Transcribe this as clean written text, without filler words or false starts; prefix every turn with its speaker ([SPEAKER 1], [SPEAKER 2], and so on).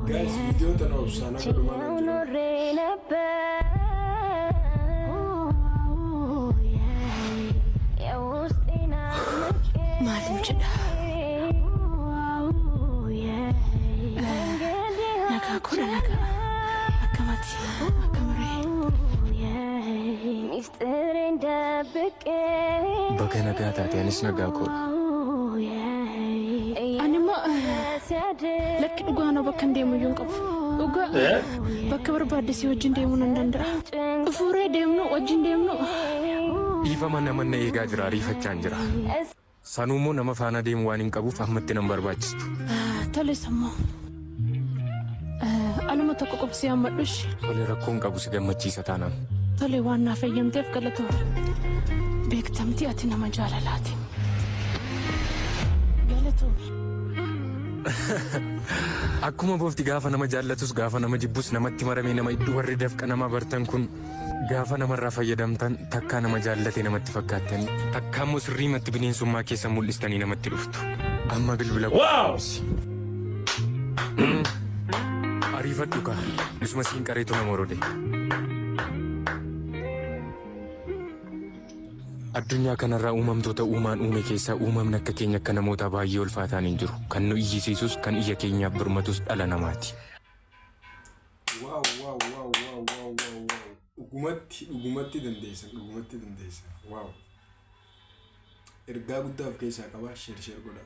[SPEAKER 1] Guys, video tanong sana ka dumanan
[SPEAKER 2] Malam cedah. Naga aku dan naga. Naga mati. Naga meri.
[SPEAKER 3] Baga naga tati anis naga aku.
[SPEAKER 2] Ani ma lakki dhugaa na bakka deemu iyyuu hin qabu. Dhugaa bakka barbaadde si wajjin deemuu nan danda'a. Fuuree deemnu wajjin deemnu.
[SPEAKER 3] Dhiifama namanna eegaa jira ariifachaan jira. Sanuummoo nama faana deemu waan hin qabuuf ammatti nan barbaachistu.
[SPEAKER 2] Tole sammoo. Anuma tokko qobsi hammadhush.
[SPEAKER 3] Tole rakkoon qabu si gammachiisa taanaan.
[SPEAKER 2] Tole waan naaf eeyyamteef galatoomna. Beektamtii ati nama jaalalaati. Galatoomna.
[SPEAKER 3] Akkuma boofti gaafa nama jaallatus gaafa nama jibbus namatti maramee nama iddoo warri dafqa nama bartan kun gaafa namarraa fayyadamtan takkaa nama jaallate namatti fakkaattan takkaa immoo sirriimatti bineensummaa keessa mul'istanii namatti dhuftu. Amma bilbila ariifadhu kaa isuma siin qareetu nama horode. Addunyaa kanarraa uumamtoota uumaan uume keessaa uumamni akka keenya akka namoota baay'ee ulfaataan hin jiru. Kan nu iyyisiisus kan iyya keenyaaf birmatus dhala namaati.
[SPEAKER 1] Dhugumatti dandeessan. Wow. Ergaa guddaaf keessaa qabaa sheer godha.